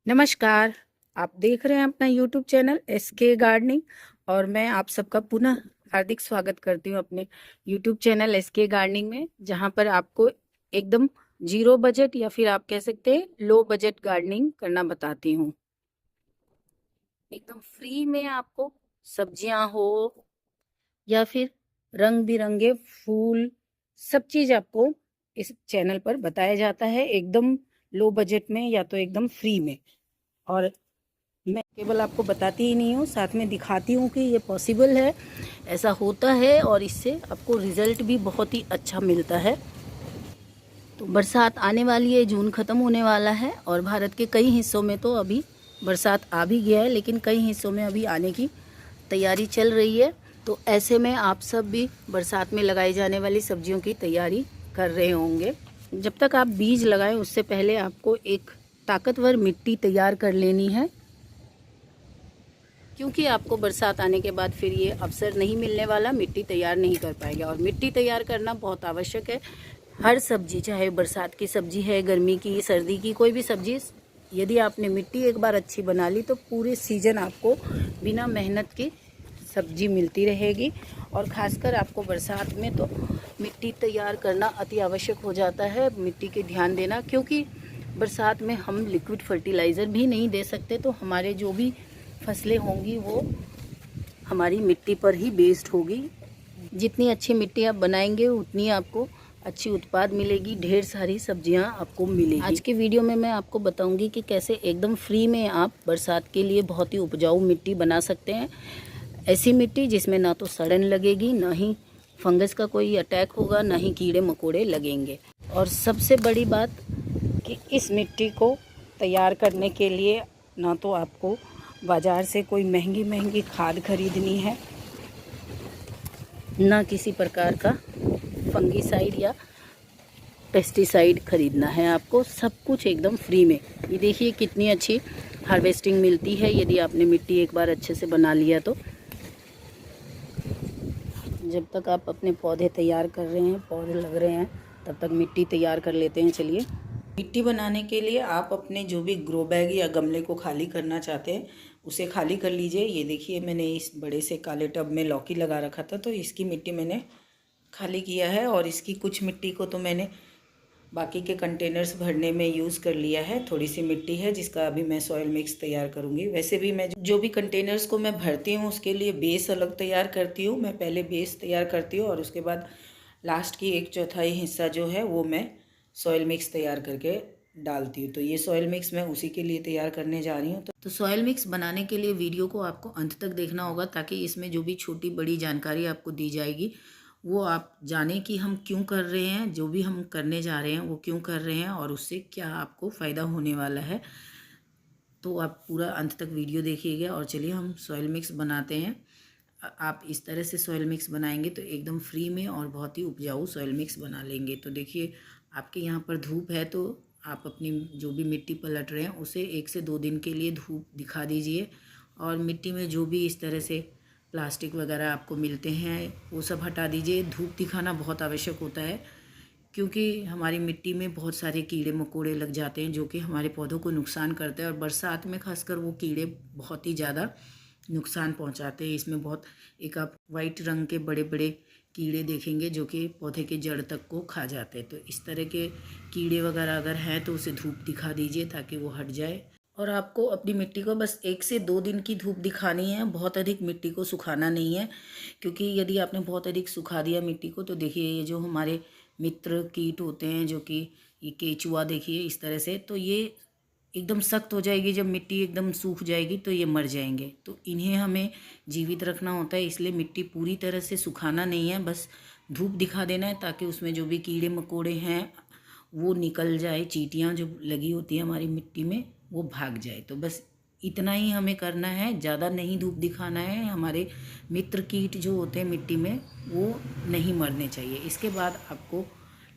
नमस्कार। आप देख रहे हैं अपना यूट्यूब चैनल एसके गार्डनिंग और मैं आप सबका पुनः हार्दिक स्वागत करती हूँ अपने यूट्यूब चैनल एसके गार्डनिंग में, जहाँ पर आपको एकदम जीरो बजट या फिर आप कह सकते हैं लो बजट गार्डनिंग करना बताती हूँ। एकदम फ्री में आपको सब्जियां हो या फिर रंग बिरंगे फूल, सब चीज आपको इस चैनल पर बताया जाता है, एकदम लो बजट में या तो एकदम फ्री में। और मैं केवल आपको बताती ही नहीं हूँ, साथ में दिखाती हूँ कि ये पॉसिबल है, ऐसा होता है और इससे आपको रिजल्ट भी बहुत ही अच्छा मिलता है। तो बरसात आने वाली है, जून ख़त्म होने वाला है और भारत के कई हिस्सों में तो अभी बरसात आ भी गया है, लेकिन कई हिस्सों में अभी आने की तैयारी चल रही है। तो ऐसे में आप सब भी बरसात में लगाई जाने वाली सब्जियों की तैयारी कर रहे होंगे। जब तक आप बीज लगाएं उससे पहले आपको एक ताकतवर मिट्टी तैयार कर लेनी है, क्योंकि आपको बरसात आने के बाद फिर ये अवसर नहीं मिलने वाला, मिट्टी तैयार नहीं कर पाएगा। और मिट्टी तैयार करना बहुत आवश्यक है। हर सब्जी, चाहे बरसात की सब्जी है, गर्मी की, सर्दी की, कोई भी सब्जी, यदि आपने मिट्टी एक बार अच्छी बना ली तो पूरे सीजन आपको बिना मेहनत की सब्जी मिलती रहेगी। और ख़ासकर आपको बरसात में तो मिट्टी तैयार करना अति आवश्यक हो जाता है। मिट्टी के ध्यान देना, क्योंकि बरसात में हम लिक्विड फर्टिलाइज़र भी नहीं दे सकते, तो हमारे जो भी फसलें होंगी वो हमारी मिट्टी पर ही बेस्ड होगी। जितनी अच्छी मिट्टी आप बनाएंगे उतनी आपको अच्छी उत्पाद मिलेगी, ढेर सारी सब्जियां आपको मिलेगी। आज की वीडियो में मैं आपको बताऊंगी कि कैसे एकदम फ्री में आप बरसात के लिए बहुत ही उपजाऊ मिट्टी बना सकते हैं। ऐसी मिट्टी जिसमें ना तो सड़न लगेगी, ना ही फंगस का कोई अटैक होगा, ना ही कीड़े मकोड़े लगेंगे। और सबसे बड़ी बात कि इस मिट्टी को तैयार करने के लिए ना तो आपको बाज़ार से कोई महंगी महंगी खाद खरीदनी है, ना किसी प्रकार का फंगीसाइड या पेस्टिसाइड खरीदना है। आपको सब कुछ एकदम फ्री में। ये देखिए कितनी अच्छी हार्वेस्टिंग मिलती है यदि आपने मिट्टी एक बार अच्छे से बना लिया तो। जब तक आप अपने पौधे तैयार कर रहे हैं, पौधे लग रहे हैं, तब तक मिट्टी तैयार कर लेते हैं। चलिए, मिट्टी बनाने के लिए आप अपने जो भी ग्रो बैग या गमले को खाली करना चाहते हैं उसे खाली कर लीजिए। ये देखिए, मैंने इस बड़े से काले टब में लौकी लगा रखा था, तो इसकी मिट्टी मैंने खाली किया है। और इसकी कुछ मिट्टी को तो मैंने बाकी के कंटेनर्स भरने में यूज़ कर लिया है। थोड़ी सी मिट्टी है जिसका अभी मैं सॉइल मिक्स तैयार करूँगी। वैसे भी मैं जो भी कंटेनर्स को मैं भरती हूँ उसके लिए बेस अलग तैयार करती हूँ। मैं पहले बेस तैयार करती हूँ और उसके बाद लास्ट की 1/4 हिस्सा जो है वो मैं सॉइल मिक्स तैयार करके डालती हूँ। तो ये सॉइल मिक्स मैं उसी के लिए तैयार करने जा रही हूँ। तो सॉइल मिक्स बनाने के लिए वीडियो को आपको अंत तक देखना होगा, ताकि इसमें जो भी छोटी बड़ी जानकारी आपको दी जाएगी वो आप जाने कि हम क्यों कर रहे हैं, जो भी हम करने जा रहे हैं वो क्यों कर रहे हैं और उससे क्या आपको फ़ायदा होने वाला है। तो आप पूरा अंत तक वीडियो देखिएगा। और चलिए हम सॉइल मिक्स बनाते हैं। आप इस तरह से सॉइल मिक्स बनाएंगे तो एकदम फ्री में और बहुत ही उपजाऊ सॉइल मिक्स बना लेंगे। तो देखिए, आपके यहाँ पर धूप है तो आप अपनी जो भी मिट्टी पलट रहे हैं उसे 1 से 2 दिन के लिए धूप दिखा दीजिए। और मिट्टी में जो भी इस तरह से प्लास्टिक वगैरह आपको मिलते हैं वो सब हटा दीजिए। धूप दिखाना बहुत आवश्यक होता है, क्योंकि हमारी मिट्टी में बहुत सारे कीड़े मकोड़े लग जाते हैं जो कि हमारे पौधों को नुकसान करते हैं। और बरसात में खासकर वो कीड़े बहुत ही ज़्यादा नुकसान पहुंचाते हैं। इसमें बहुत एक आप वाइट रंग के बड़े बड़े कीड़े देखेंगे जो कि पौधे के जड़ तक को खा जाते हैं। तो इस तरह के कीड़े वगैरह अगर हैं तो उसे धूप दिखा दीजिए ताकि वो हट जाए। और आपको अपनी मिट्टी को बस 1 से 2 दिन की धूप दिखानी है, बहुत अधिक मिट्टी को सुखाना नहीं है। क्योंकि यदि आपने बहुत अधिक सुखा दिया मिट्टी को तो देखिए, ये जो हमारे मित्र कीट होते हैं, जो कि ये केचुआ देखिए इस तरह से, तो ये एकदम सख्त हो जाएगी। जब मिट्टी एकदम सूख जाएगी तो ये मर जाएंगे। तो इन्हें हमें जीवित रखना होता है, इसलिए मिट्टी पूरी तरह से सुखाना नहीं है, बस धूप दिखा देना है ताकि उसमें जो भी कीड़े मकोड़े हैं वो निकल जाए। चींटियाँ जो लगी होती है हमारी मिट्टी में वो भाग जाए। तो बस इतना ही हमें करना है, ज़्यादा नहीं धूप दिखाना है। हमारे मित्र कीट जो होते हैं मिट्टी में वो नहीं मरने चाहिए। इसके बाद आपको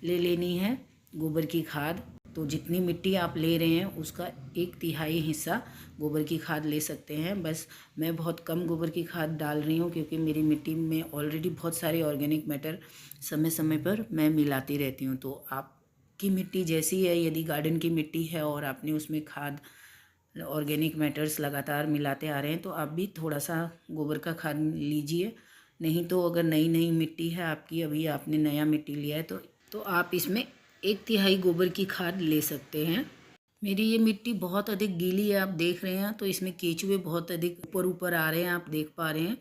ले लेनी है गोबर की खाद। तो जितनी मिट्टी आप ले रहे हैं उसका 1/3 हिस्सा गोबर की खाद ले सकते हैं। बस मैं बहुत कम गोबर की खाद डाल रही हूँ, क्योंकि मेरी मिट्टी में ऑलरेडी बहुत सारे ऑर्गेनिक मैटर समय समय पर मैं मिलाती रहती हूँ। तो आपकी मिट्टी जैसी है, यदि गार्डन की मिट्टी है और आपने उसमें खाद ऑर्गेनिक मैटर्स लगातार मिलाते आ रहे हैं, तो आप भी थोड़ा सा गोबर का खाद लीजिए। नहीं तो अगर नई नई मिट्टी है आपकी, अभी आपने नया मिट्टी लिया है, तो आप इसमें 1/3 गोबर की खाद ले सकते हैं। मेरी ये मिट्टी बहुत अधिक गीली है, आप देख रहे हैं, तो इसमें केचुए बहुत अधिक ऊपर ऊपर आ रहे हैं, आप देख पा रहे हैं,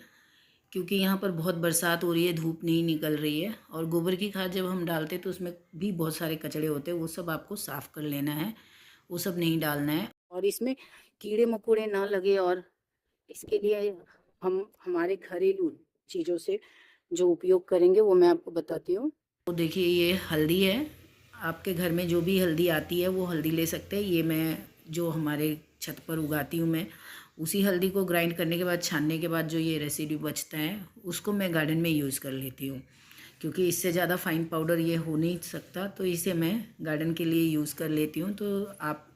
क्योंकि यहाँ पर बहुत बरसात हो रही है, धूप नहीं निकल रही है। और गोबर की खाद जब हम डालते हैं तो उसमें भी बहुत सारे कचड़े होते हैं, वो सब आपको साफ़ कर लेना है, वो सब नहीं डालना है। और इसमें कीड़े मकोड़े ना लगे, और इसके लिए हम हमारे घरेलू चीज़ों से जो उपयोग करेंगे वो मैं आपको बताती हूँ। तो देखिए, ये हल्दी है, आपके घर में जो भी हल्दी आती है वो हल्दी ले सकते हैं। ये मैं जो हमारे छत पर उगाती हूँ, मैं उसी हल्दी को ग्राइंड करने के बाद, छानने के बाद जो ये रेसिड्यू बचता है उसको मैं गार्डन में यूज़ कर लेती हूँ, क्योंकि इससे ज़्यादा फाइन पाउडर ये हो नहीं सकता, तो इसे मैं गार्डन के लिए यूज़ कर लेती हूँ। तो आप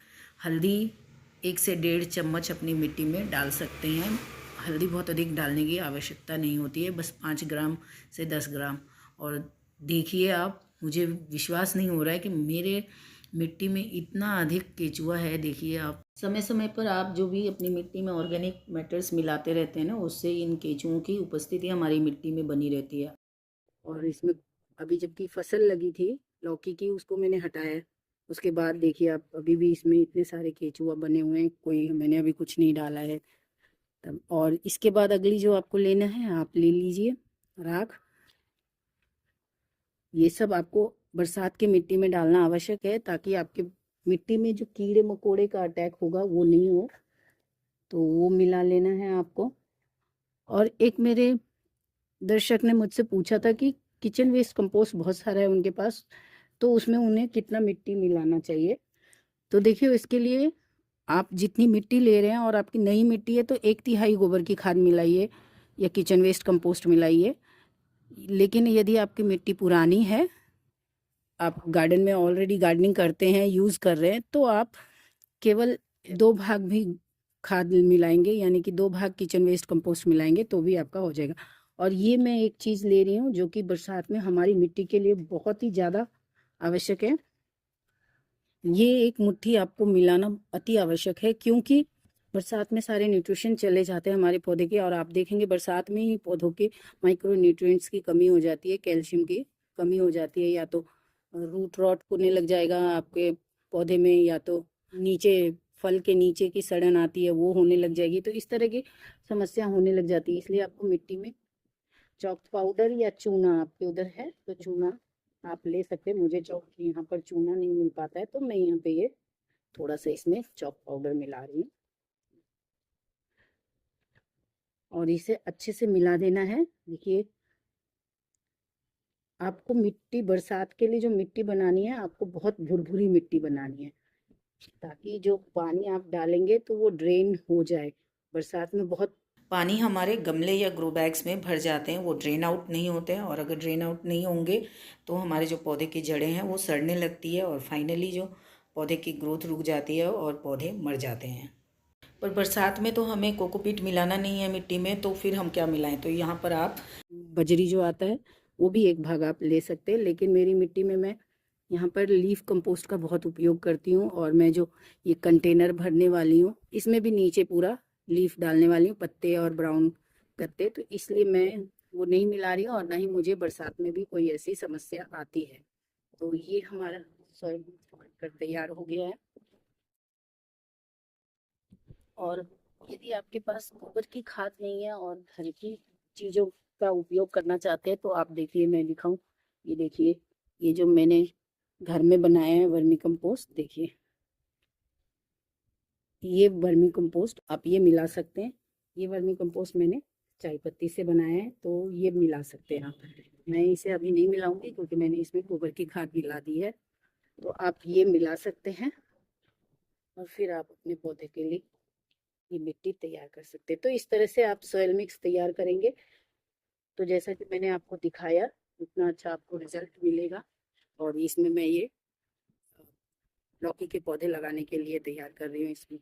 हल्दी 1 से 1.5 चम्मच अपनी मिट्टी में डाल सकते हैं। हल्दी बहुत अधिक डालने की आवश्यकता नहीं होती है, बस 5 ग्राम से 10 ग्राम। और देखिए आप, मुझे विश्वास नहीं हो रहा है कि मेरे मिट्टी में इतना अधिक केचुआ है। देखिए आप, समय समय पर आप जो भी अपनी मिट्टी में ऑर्गेनिक मैटर्स मिलाते रहते हैं ना, उससे इन केचुओं की उपस्थिति हमारी मिट्टी में बनी रहती है। और इसमें अभी जबकि फसल लगी थी लौकी की, उसको मैंने हटाया है। उसके बाद देखिए आप, अभी भी इसमें इतने सारे केचुआ बने हुए हैं, कोई मैंने अभी कुछ नहीं डाला है तब। और इसके बाद अगली जो आपको लेना है, आप ले लीजिए राख। ये सब आपको बरसात की मिट्टी में डालना आवश्यक है, ताकि आपके मिट्टी में जो कीड़े मकोड़े का अटैक होगा वो नहीं हो, तो वो मिला लेना है आपको। और एक मेरे दर्शक ने मुझसे पूछा था कि किचन वेस्ट कंपोस्ट बहुत सारा है उनके पास, तो उसमें उन्हें कितना मिट्टी मिलाना चाहिए। तो देखिए, इसके लिए आप जितनी मिट्टी ले रहे हैं और आपकी नई मिट्टी है, तो 1/3 गोबर की खाद मिलाइए या किचन वेस्ट कंपोस्ट मिलाइए। लेकिन यदि आपकी मिट्टी पुरानी है, आप गार्डन में ऑलरेडी गार्डनिंग करते हैं, यूज़ कर रहे हैं, तो आप केवल 2 भाग भी खाद मिलाएंगे, यानी कि 2 भाग किचन वेस्ट कंपोस्ट मिलाएंगे, तो भी आपका हो जाएगा। और ये मैं एक चीज़ ले रही हूँ जो कि बरसात में हमारी मिट्टी के लिए बहुत ही ज़्यादा आवश्यक है। ये एक मुट्ठी आपको मिलाना अति आवश्यक है, क्योंकि बरसात में सारे न्यूट्रिशन चले जाते हैं हमारे पौधे के, और आप देखेंगे बरसात में ही पौधों के माइक्रो न्यूट्रिएंट्स की कमी हो जाती है, कैल्शियम की कमी हो जाती है, या तो रूट रॉट होने लग जाएगा आपके पौधे में, या तो नीचे फल के नीचे की सड़न आती है वो होने लग जाएगी। तो इस तरह की समस्या होने लग जाती है, इसलिए आपको मिट्टी में चॉक पाउडर या चूना, आपके उधर है तो चूना आप ले सकते हैं। मुझे चौक यहाँ पर चूना नहीं मिल पाता है, तो मैं यहाँ पे ये थोड़ा सा इसमें चॉक पाउडर मिला रही हूँ, और इसे अच्छे से मिला देना है। देखिए, आपको मिट्टी बरसात के लिए जो मिट्टी बनानी है, आपको बहुत भुरभुरी मिट्टी बनानी है, ताकि जो पानी आप डालेंगे तो वो ड्रेन हो जाए। बरसात में बहुत पानी हमारे गमले या ग्रो बैग्स में भर जाते हैं, वो ड्रेन आउट नहीं होते हैं, और अगर ड्रेन आउट नहीं होंगे तो हमारे जो पौधे की जड़ें हैं वो सड़ने लगती है, और फाइनली जो पौधे की ग्रोथ रुक जाती है और पौधे मर जाते हैं। पर बरसात में तो हमें कोकोपीट मिलाना नहीं है मिट्टी में, तो फिर हम क्या मिलाएं? तो यहाँ पर आप बजरी जो आता है वो भी 1 भाग आप ले सकते हैं, लेकिन मेरी मिट्टी में मैं यहाँ पर लीफ कंपोस्ट का बहुत उपयोग करती हूँ। और मैं जो ये कंटेनर भरने वाली हूँ, इसमें भी नीचे पूरा लीफ डालने वाली हूँ, पत्ते और ब्राउन पत्ते, तो इसलिए मैं वो नहीं मिला रही हूँ, और ना ही मुझे बरसात में भी कोई ऐसी समस्या आती है। तो ये हमारा सॉइल कर तैयार हो गया है। और यदि आपके पास गोबर की खाद नहीं है और घर की चीज़ों का उपयोग करना चाहते हैं, तो आप देखिए, मैं दिखाऊं, ये देखिए, ये जो मैंने घर में बनाया है वर्मी कंपोस्ट, देखिए ये वर्मी कंपोस्ट आप ये मिला सकते हैं। ये वर्मी कंपोस्ट मैंने चाय पत्ती से बनाया है, तो ये मिला सकते हैं आप। मैं इसे अभी नहीं मिलाऊंगी क्योंकि मैंने इसमें गोबर की खाद मिला दी है, तो आप ये मिला सकते हैं, और फिर आप अपने पौधे के लिए ये मिट्टी तैयार कर सकते हैं। तो इस तरह से आप सॉइल मिक्स तैयार करेंगे, तो जैसा कि मैंने आपको दिखाया, उतना अच्छा आपको रिजल्ट मिलेगा। और इसमें मैं ये लौकी के पौधे लगाने के लिए तैयार कर रही हूँ। इसमें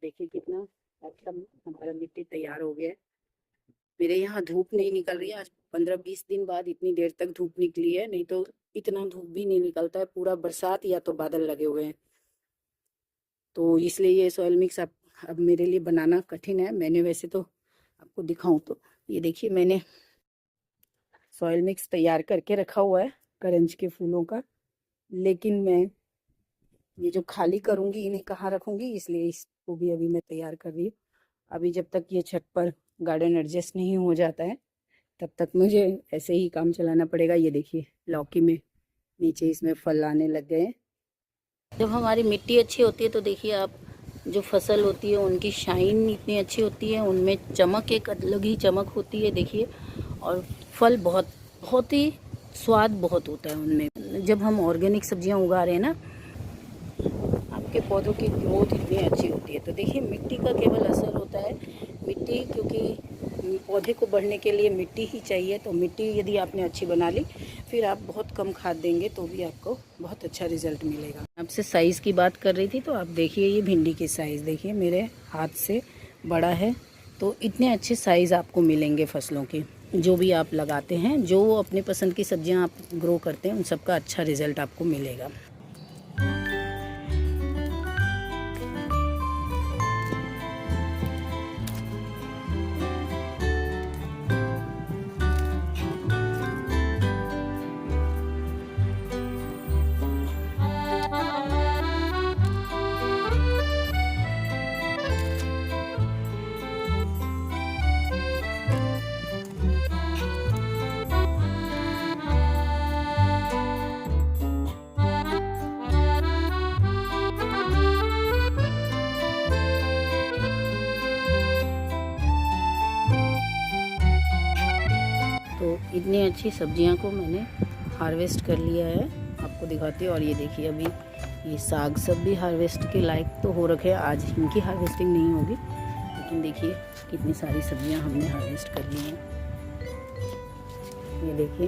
देखिए कितना अच्छा हमारा मिट्टी तैयार हो गया है। मेरे यहाँ धूप नहीं निकल रही है, आज 15-20 दिन बाद इतनी देर तक धूप निकली है, नहीं तो इतना धूप भी नहीं निकलता है, पूरा बरसात या तो बादल लगे हुए हैं। तो इसलिए ये सॉइल मिक्स अब मेरे लिए बनाना कठिन है। मैंने वैसे तो आपको दिखाऊं तो ये देखिए, मैंने सॉइल मिक्स तैयार करके रखा हुआ है करंज के फूलों का, लेकिन मैं ये जो खाली करूँगी इन्हें कहाँ रखूँगी, इसलिए इसको भी अभी मैं तैयार कर रही हूँ। अभी जब तक ये छत पर गार्डन एडजस्ट नहीं हो जाता है तब तक मुझे ऐसे ही काम चलाना पड़ेगा। ये देखिए लौकी में नीचे इसमें फल आने लग गए हैं। जब हमारी मिट्टी अच्छी होती है तो देखिए आप, जो फसल होती है उनकी शाइन इतनी अच्छी होती है, उनमें चमक एक अलग ही चमक होती है देखिए, और फल बहुत बहुत ही स्वाद बहुत होता है उनमें। जब हम ऑर्गेनिक सब्जियां उगा रहे हैं ना, आपके पौधों की ग्रोथ इतनी अच्छी होती है। तो देखिए मिट्टी का केवल असर होता है, मिट्टी, क्योंकि पौधे को बढ़ने के लिए मिट्टी ही चाहिए। तो मिट्टी यदि आपने अच्छी बना ली, फिर आप बहुत कम खाद देंगे तो भी आपको बहुत अच्छा रिजल्ट मिलेगा। आपसे साइज़ की बात कर रही थी, तो आप देखिए ये भिंडी की साइज़ देखिए, मेरे हाथ से बड़ा है। तो इतने अच्छे साइज़ आपको मिलेंगे फसलों के, जो भी आप लगाते हैं, जो अपने पसंद की सब्जियां आप ग्रो करते हैं, उन सब का अच्छा रिजल्ट आपको मिलेगा। तो इतनी अच्छी सब्जियां को मैंने हार्वेस्ट कर लिया है, आपको दिखाती हूँ। और ये देखिए अभी ये साग सब भी हार्वेस्ट के लायक तो हो रखे हैं। आज इनकी हार्वेस्टिंग नहीं होगी, लेकिन देखिए कितनी सारी सब्जियां हमने हार्वेस्ट कर ली हैं। ये देखिए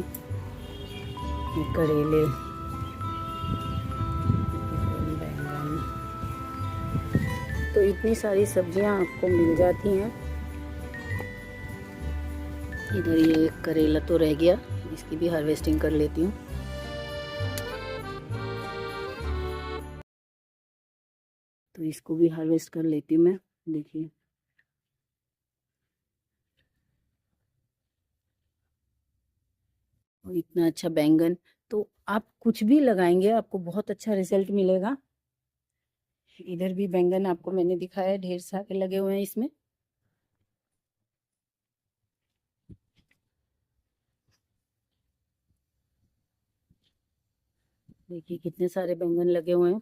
ये करेले, बैंगन, तो इतनी सारी सब्जियां आपको मिल जाती हैं। इधर ये एक करेला तो रह गया, इसकी भी हार्वेस्टिंग कर लेती हूँ। तो इसको भी हार्वेस्ट कर लेती हूँ मैं, देखिए। और इतना अच्छा बैंगन, तो आप कुछ भी लगाएंगे आपको बहुत अच्छा रिजल्ट मिलेगा। इधर भी बैंगन आपको मैंने दिखाया, ढेर सारे लगे हुए हैं इसमें। देखिए कितने सारे बैंगन लगे हुए हैं,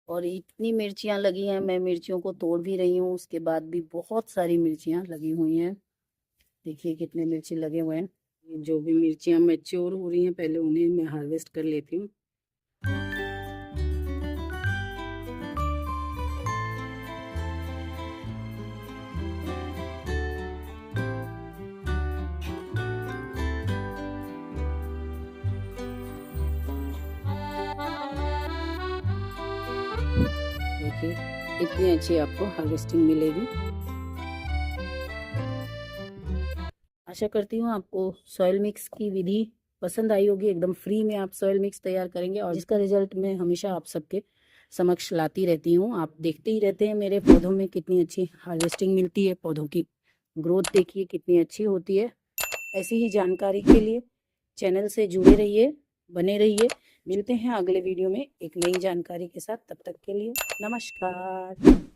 और इतनी मिर्चियाँ लगी हैं। मैं मिर्चियों को तोड़ भी रही हूँ, उसके बाद भी बहुत सारी मिर्चियाँ लगी हुई हैं। देखिए कितने मिर्ची लगे हुए हैं। जो भी मिर्चियाँ मैच्योर हो रही हैं, पहले उन्हें मैं हार्वेस्ट कर लेती हूँ। देखिए इतनी अच्छी आपको हार्वेस्टिंग मिलेगी। आशा करती हूँ आपको सॉइल मिक्स की विधि पसंद आई होगी। एकदम फ्री में आप सॉइल मिक्स तैयार करेंगे, और जिसका रिजल्ट मैं हमेशा आप सबके समक्ष लाती रहती हूँ। आप देखते ही रहते हैं मेरे पौधों में कितनी अच्छी हार्वेस्टिंग मिलती है, पौधों की ग्रोथ देखिए कितनी अच्छी होती है। ऐसी ही जानकारी के लिए चैनल से जुड़े रहिए, बने रहिए। मिलते हैं अगले वीडियो में एक नई जानकारी के साथ। तब तक के लिए नमस्कार।